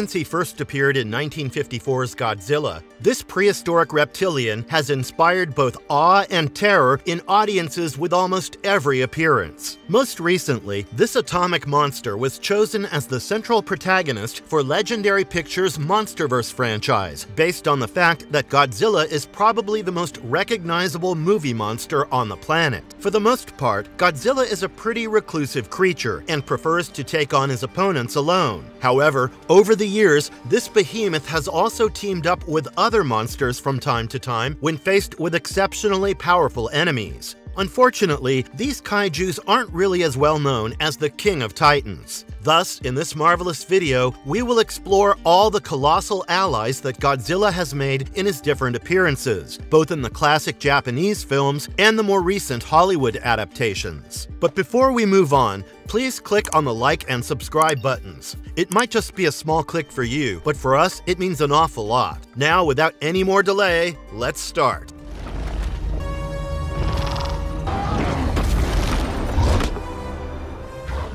since he first appeared in 1954's Godzilla, this prehistoric reptilian has inspired both awe and terror in audiences with almost every appearance. Most recently, this atomic monster was chosen as the central protagonist for Legendary Pictures' MonsterVerse franchise, based on the fact that Godzilla is probably the most recognizable movie monster on the planet. For the most part, Godzilla is a pretty reclusive creature and prefers to take on his opponents alone. However, over the years, this behemoth has also teamed up with other monsters from time to time when faced with exceptionally powerful enemies. Unfortunately, these kaijus aren't really as well known as the King of Titans. Thus, in this marvelous video, we will explore all the colossal allies that Godzilla has made in his different appearances, both in the classic Japanese films and the more recent Hollywood adaptations. But before we move on, please click on the like and subscribe buttons. It might just be a small click for you, but for us, it means an awful lot. Now, without any more delay, let's start.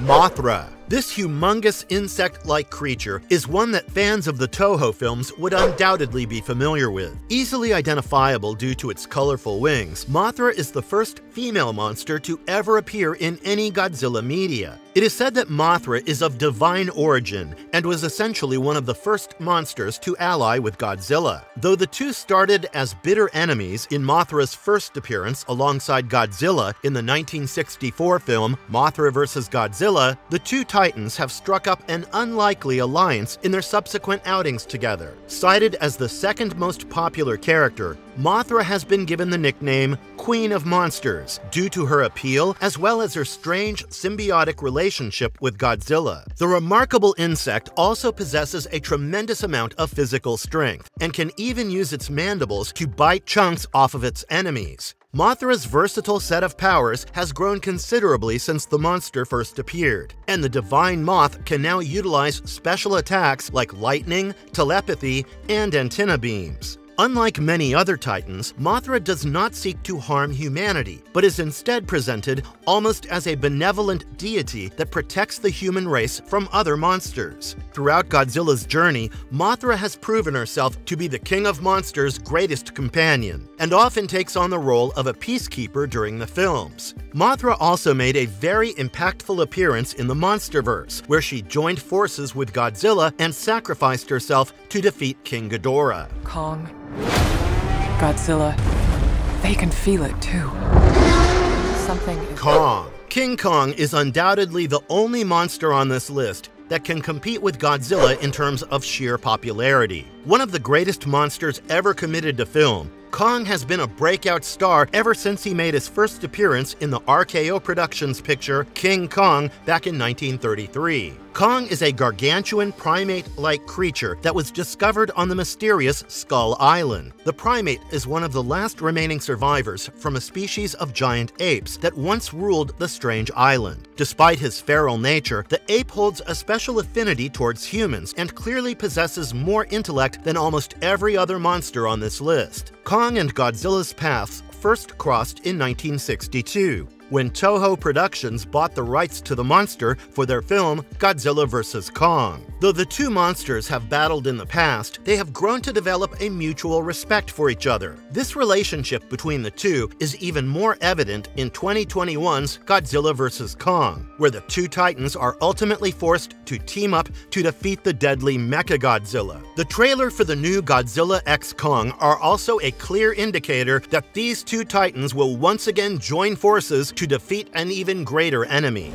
Mothra. This humongous insect-like creature is one that fans of the Toho films would undoubtedly be familiar with. Easily identifiable due to its colorful wings, Mothra is the first female monster to ever appear in any Godzilla media. It is said that Mothra is of divine origin and was essentially one of the first monsters to ally with Godzilla. Though the two started as bitter enemies in Mothra's first appearance alongside Godzilla in the 1964 film Mothra vs. Godzilla, the two Titans have struck up an unlikely alliance in their subsequent outings together. Cited as the second most popular character, Mothra has been given the nickname Queen of Monsters due to her appeal as well as her strange symbiotic relationship with Godzilla. The remarkable insect also possesses a tremendous amount of physical strength and can even use its mandibles to bite chunks off of its enemies. Mothra's versatile set of powers has grown considerably since the monster first appeared, and the Divine Moth can now utilize special attacks like lightning, telepathy, and antenna beams. Unlike many other Titans, Mothra does not seek to harm humanity, but is instead presented almost as a benevolent deity that protects the human race from other monsters. Throughout Godzilla's journey, Mothra has proven herself to be the King of Monsters' greatest companion, and often takes on the role of a peacekeeper during the films. Mothra also made a very impactful appearance in the MonsterVerse, where she joined forces with Godzilla and sacrificed herself to defeat King Ghidorah. Kong, Godzilla, they can feel it too. Something is... Kong. King Kong is undoubtedly the only monster on this list that can compete with Godzilla in terms of sheer popularity. One of the greatest monsters ever committed to film, Kong has been a breakout star ever since he made his first appearance in the RKO Productions picture King Kong back in 1933. Kong is a gargantuan primate-like creature that was discovered on the mysterious Skull Island. The primate is one of the last remaining survivors from a species of giant apes that once ruled the strange island. Despite his feral nature, the ape holds a special affinity towards humans and clearly possesses more intellect than almost every other monster on this list. Kong and Godzilla's paths first crossed in 1962, when Toho Productions bought the rights to the monster for their film Godzilla vs. Kong. Though the two monsters have battled in the past, they have grown to develop a mutual respect for each other. This relationship between the two is even more evident in 2021's Godzilla vs. Kong, where the two titans are ultimately forced to team up to defeat the deadly Mechagodzilla. The trailer for the new Godzilla x Kong are also a clear indicator that these two titans will once again join forces to defeat an even greater enemy.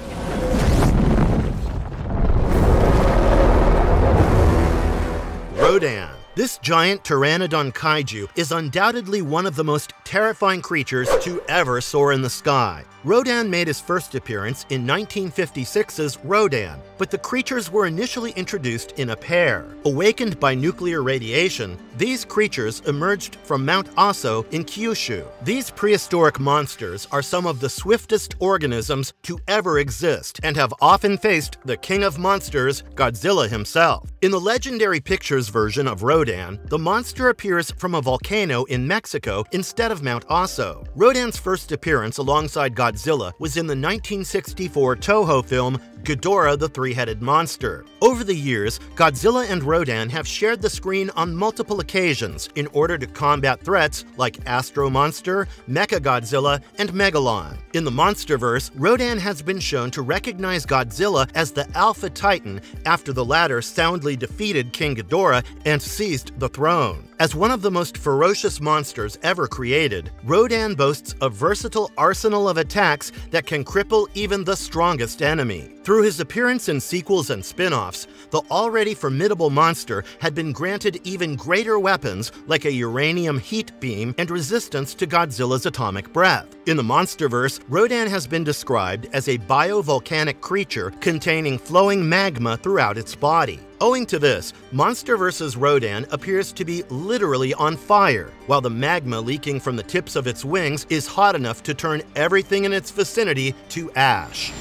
Rodan. This giant pteranodon kaiju is undoubtedly one of the most terrifying creatures to ever soar in the sky. Rodan made his first appearance in 1956's Rodan, but the creatures were initially introduced in a pair. Awakened by nuclear radiation, these creatures emerged from Mount Aso in Kyushu. These prehistoric monsters are some of the swiftest organisms to ever exist and have often faced the King of Monsters, Godzilla himself. In the Legendary Pictures version of Rodan, the monster appears from a volcano in Mexico instead of Mount Aso. Rodan's first appearance alongside Godzilla was in the 1964 Toho film Ghidorah the three-headed monster. Over the years, Godzilla and Rodan have shared the screen on multiple occasions in order to combat threats like Astro Monster, Mechagodzilla, and Megalon. In the MonsterVerse, Rodan has been shown to recognize Godzilla as the Alpha Titan after the latter soundly defeated King Ghidorah and seized the throne. As one of the most ferocious monsters ever created, Rodan boasts a versatile arsenal of attacks that can cripple even the strongest enemy. Through his appearance in sequels and spin-offs, the already formidable monster had been granted even greater weapons like a uranium heat beam and resistance to Godzilla's atomic breath. In the MonsterVerse, Rodan has been described as a biovolcanic creature containing flowing magma throughout its body. Owing to this, MonsterVerse's Rodan appears to be literally on fire, while the magma leaking from the tips of its wings is hot enough to turn everything in its vicinity to ash.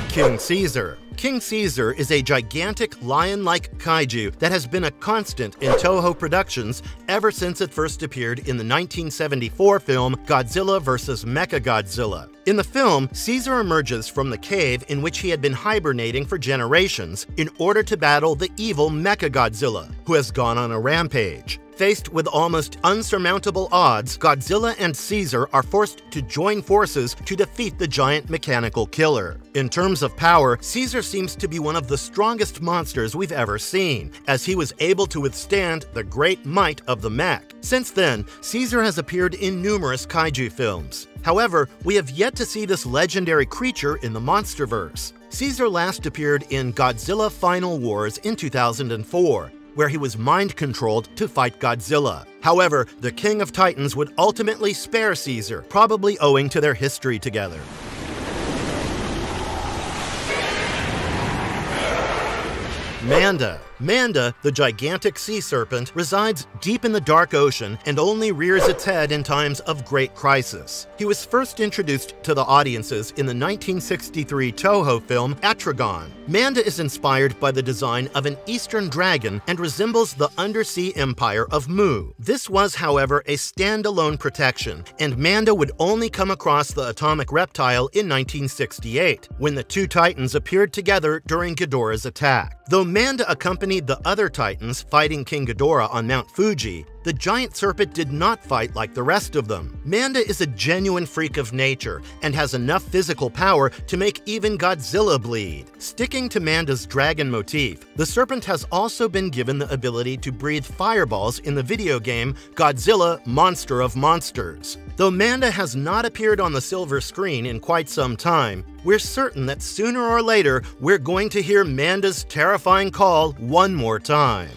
King Caesar. King Caesar is a gigantic lion-like kaiju that has been a constant in Toho Productions ever since it first appeared in the 1974 film Godzilla vs. Mechagodzilla. In the film, Caesar emerges from the cave in which he had been hibernating for generations in order to battle the evil Mechagodzilla, who has gone on a rampage. Faced with almost unsurmountable odds, Godzilla and Caesar are forced to join forces to defeat the giant mechanical killer. In terms of power, Caesar seems to be one of the strongest monsters we've ever seen, as he was able to withstand the great might of the mech. Since then, Caesar has appeared in numerous kaiju films. However, we have yet to see this legendary creature in the MonsterVerse. Caesar last appeared in Godzilla Final Wars in 2004, where he was mind-controlled to fight Godzilla. However, the King of Titans would ultimately spare Caesar, probably owing to their history together. Manda. Manda, the gigantic sea serpent, resides deep in the dark ocean and only rears its head in times of great crisis. He was first introduced to the audiences in the 1963 Toho film Atragon. Manda is inspired by the design of an Eastern dragon and resembles the undersea empire of Mu. This was, however, a standalone protection, and Manda would only come across the atomic reptile in 1968, when the two titans appeared together during Ghidorah's attack. Though Manda accompanied the other titans fighting King Ghidorah on Mount Fuji, the giant serpent did not fight like the rest of them. Manda is a genuine freak of nature and has enough physical power to make even Godzilla bleed. Sticking to Manda's dragon motif, the serpent has also been given the ability to breathe fireballs in the video game Godzilla Monster of Monsters. Though Manda has not appeared on the silver screen in quite some time, we're certain that sooner or later we're going to hear Manda's terrifying call one more time.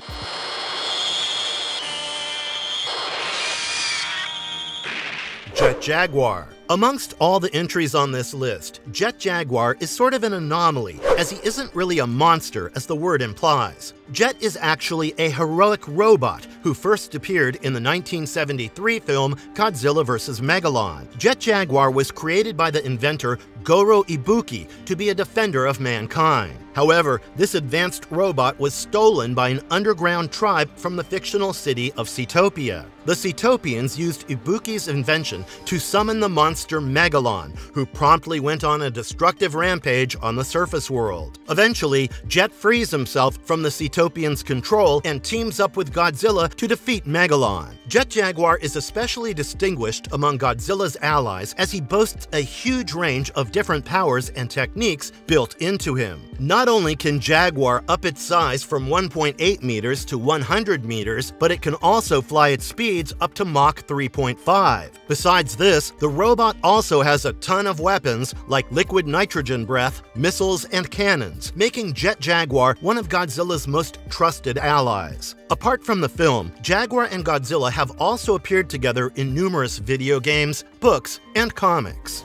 Jet Jaguar. Amongst all the entries on this list, Jet Jaguar is sort of an anomaly, as he isn't really a monster as the word implies. Jet is actually a heroic robot who first appeared in the 1973 film Godzilla vs. Megalon. Jet Jaguar was created by the inventor Goro Ibuki to be a defender of mankind. However, this advanced robot was stolen by an underground tribe from the fictional city of Seatopia. The Seatopians used Ibuki's invention to summon the monster Megalon, who promptly went on a destructive rampage on the surface world. Eventually, Jet frees himself from the Seatopians' control and teams up with Godzilla to defeat Megalon. Jet Jaguar is especially distinguished among Godzilla's allies as he boasts a huge range of different powers and techniques built into him. Not only can Jaguar up its size from 1.8 meters to 100 meters, but it can also fly its speeds up to Mach 3.5. Besides this, the robot also has a ton of weapons like liquid nitrogen breath, missiles, and cannons, making Jet Jaguar one of Godzilla's most trusted allies. Apart from the film, Jaguar and Godzilla have also appeared together in numerous video games, books, and comics.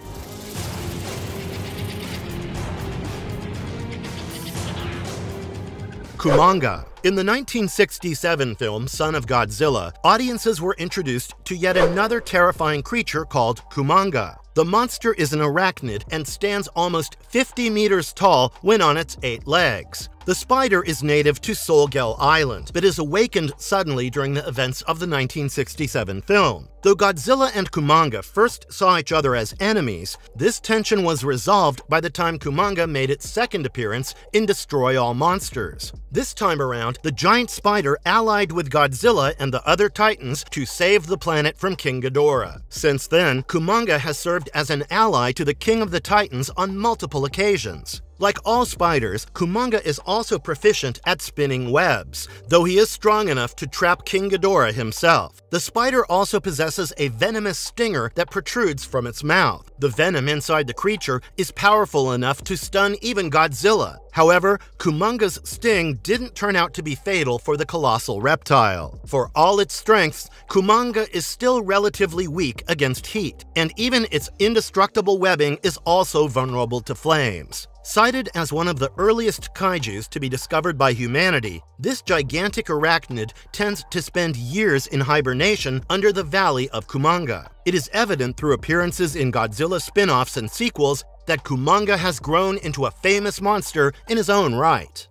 Kumonga. In the 1967 film Son of Godzilla, audiences were introduced to yet another terrifying creature called Kumonga. The monster is an arachnid and stands almost 50 meters tall when on its 8 legs. The spider is native to Solgel Island, but is awakened suddenly during the events of the 1967 film. Though Godzilla and Kumonga first saw each other as enemies, this tension was resolved by the time Kumonga made its second appearance in Destroy All Monsters. This time around, the giant spider allied with Godzilla and the other titans to save the planet from King Ghidorah. Since then, Kumonga has served as an ally to the King of the Titans on multiple occasions. Like all spiders, Kumonga is also proficient at spinning webs, though he is strong enough to trap King Ghidorah himself. The spider also possesses a venomous stinger that protrudes from its mouth. The venom inside the creature is powerful enough to stun even Godzilla. However, Kumonga's sting didn't turn out to be fatal for the colossal reptile. For all its strengths, Kumonga is still relatively weak against heat, and even its indestructible webbing is also vulnerable to flames. Cited as one of the earliest kaijus to be discovered by humanity, this gigantic arachnid tends to spend years in hibernation under the valley of Kumonga. It is evident through appearances in Godzilla spin-offs and sequels that Kumonga has grown into a famous monster in his own right.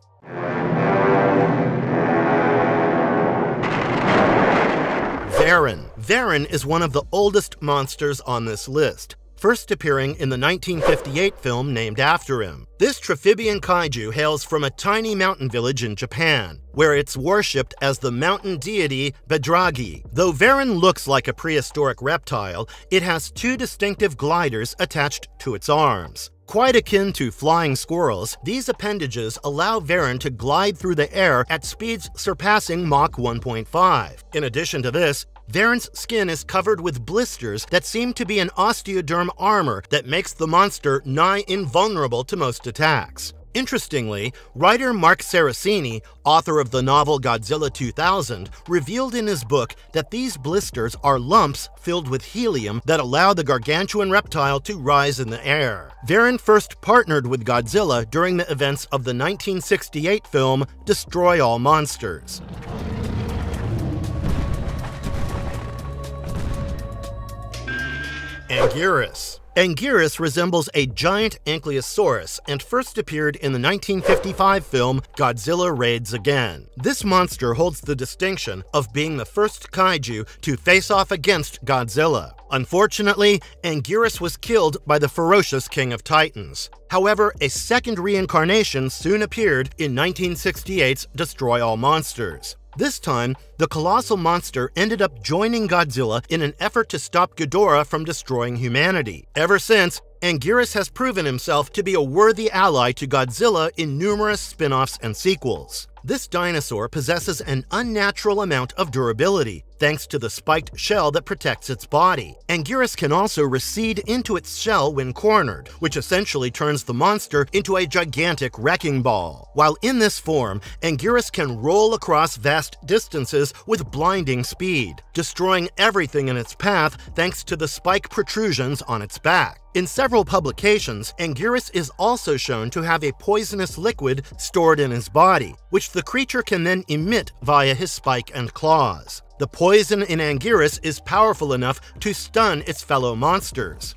Varon. Varon is one of the oldest monsters on this list, first appearing in the 1958 film named after him. This Triphibian kaiju hails from a tiny mountain village in Japan, where it's worshipped as the mountain deity Bedragi. Though Varon looks like a prehistoric reptile, it has 2 distinctive gliders attached to its arms. Quite akin to flying squirrels, these appendages allow Varon to glide through the air at speeds surpassing Mach 1.5. In addition to this, Varon's skin is covered with blisters that seem to be an osteoderm armor that makes the monster nigh invulnerable to most attacks. Interestingly, writer Mark Saraceni, author of the novel Godzilla 2000, revealed in his book that these blisters are lumps filled with helium that allow the gargantuan reptile to rise in the air. Varon first partnered with Godzilla during the events of the 1968 film Destroy All Monsters. Anguirus. Anguirus resembles a giant ankylosaurus and first appeared in the 1955 film Godzilla Raids Again. This monster holds the distinction of being the first kaiju to face off against Godzilla. Unfortunately, Anguirus was killed by the ferocious King of Titans. However, a second reincarnation soon appeared in 1968's Destroy All Monsters. This time, the colossal monster ended up joining Godzilla in an effort to stop Ghidorah from destroying humanity. Ever since, Anguirus has proven himself to be a worthy ally to Godzilla in numerous spin-offs and sequels. This dinosaur possesses an unnatural amount of durability, thanks to the spiked shell that protects its body. Anguirus can also recede into its shell when cornered, which essentially turns the monster into a gigantic wrecking ball. While in this form, Anguirus can roll across vast distances with blinding speed, destroying everything in its path thanks to the spike protrusions on its back. In several publications, Anguirus is also shown to have a poisonous liquid stored in his body, which the creature can then emit via his spike and claws. The poison in Anguirus is powerful enough to stun its fellow monsters.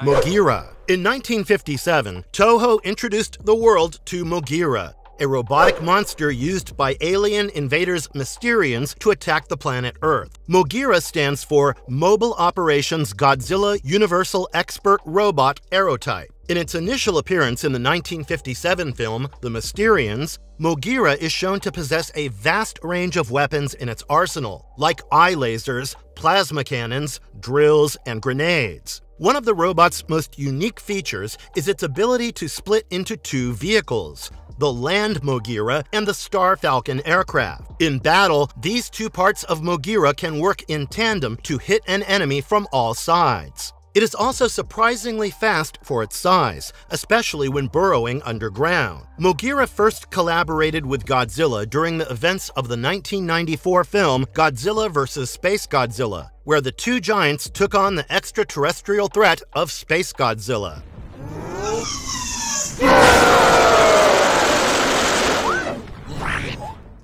Moira. In 1957, Toho introduced the world to Moira, a robotic monster used by alien invaders Mysterians to attack the planet Earth. Moira stands for Mobile Operations Godzilla Universal Expert Robot Aerotype. In its initial appearance in the 1957 film The Mysterians, Moira is shown to possess a vast range of weapons in its arsenal, like eye lasers, plasma cannons, drills, and grenades. One of the robot's most unique features is its ability to split into 2 vehicles: the Land Moira and the Star Falcon aircraft. In battle, these 2 parts of Moira can work in tandem to hit an enemy from all sides. It is also surprisingly fast for its size, especially when burrowing underground. Moira first collaborated with Godzilla during the events of the 1994 film Godzilla vs. Space Godzilla, where the 2 giants took on the extraterrestrial threat of Space Godzilla.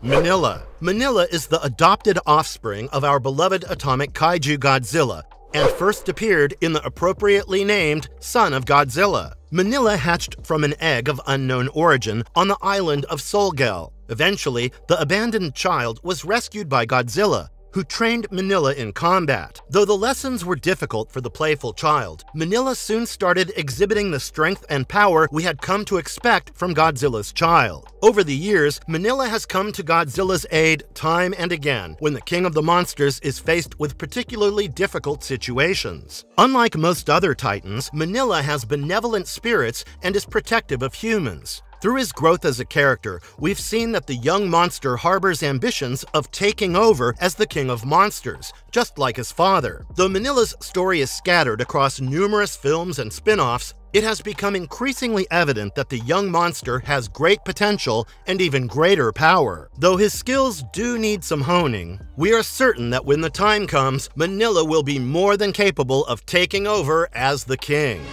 Manila. Manila is the adopted offspring of our beloved atomic kaiju Godzilla, and first appeared in the appropriately named Son of Godzilla. Manila hatched from an egg of unknown origin on the island of Solgel. Eventually, the abandoned child was rescued by Godzilla, who trained Manila in combat. Though the lessons were difficult for the playful child, Manila soon started exhibiting the strength and power we had come to expect from Godzilla's child. Over the years, Manila has come to Godzilla's aid time and again when the king of the monsters is faced with particularly difficult situations. Unlike most other titans, Manila has benevolent spirits and is protective of humans. Through his growth as a character, we've seen that the young monster harbors ambitions of taking over as the king of monsters, just like his father. Though Manila's story is scattered across numerous films and spin-offs, it has become increasingly evident that the young monster has great potential and even greater power. Though his skills do need some honing, we are certain that when the time comes, Manila will be more than capable of taking over as the king.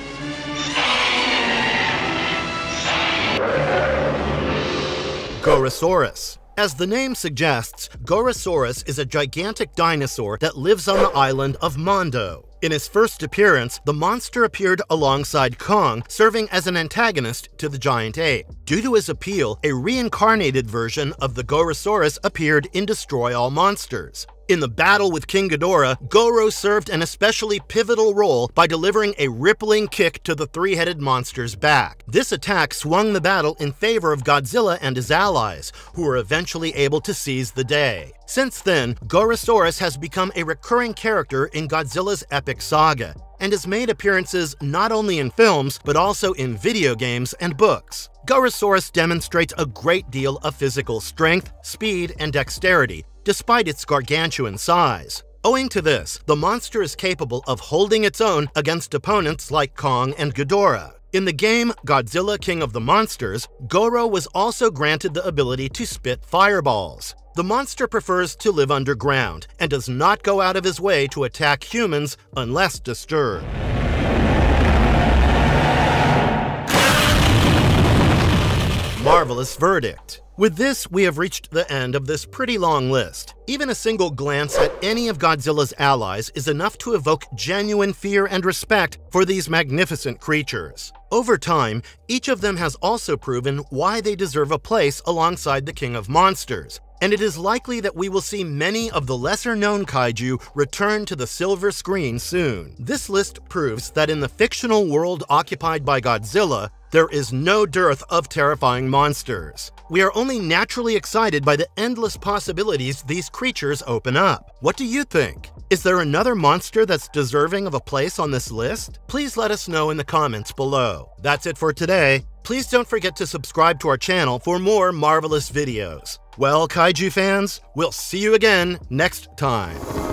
Gorosaurus. As the name suggests, Gorosaurus is a gigantic dinosaur that lives on the island of Manda. In his first appearance, the monster appeared alongside Kong, serving as an antagonist to the giant ape. Due to his appeal, a reincarnated version of the Gorosaurus appeared in Destroy All Monsters. In the battle with King Ghidorah, Goro served an especially pivotal role by delivering a rippling kick to the three-headed monster's back. This attack swung the battle in favor of Godzilla and his allies, who were eventually able to seize the day. Since then, Gorosaurus has become a recurring character in Godzilla's epic saga, and has made appearances not only in films, but also in video games and books. Gorosaurus demonstrates a great deal of physical strength, speed, and dexterity, despite its gargantuan size. Owing to this, the monster is capable of holding its own against opponents like Kong and Ghidorah. In the game Godzilla King of the Monsters, Goro was also granted the ability to spit fireballs. The monster prefers to live underground and does not go out of his way to attack humans unless disturbed. Marvelous verdict. With this, we have reached the end of this pretty long list. Even a single glance at any of Godzilla's allies is enough to evoke genuine fear and respect for these magnificent creatures. Over time, each of them has also proven why they deserve a place alongside the King of Monsters, and it is likely that we will see many of the lesser-known kaiju return to the silver screen soon. This list proves that in the fictional world occupied by Godzilla, there is no dearth of terrifying monsters. We are only naturally excited by the endless possibilities these creatures open up. What do you think? Is there another monster that's deserving of a place on this list? Please let us know in the comments below. That's it for today. Please don't forget to subscribe to our channel for more marvelous videos. Well, Kaiju fans, we'll see you again next time.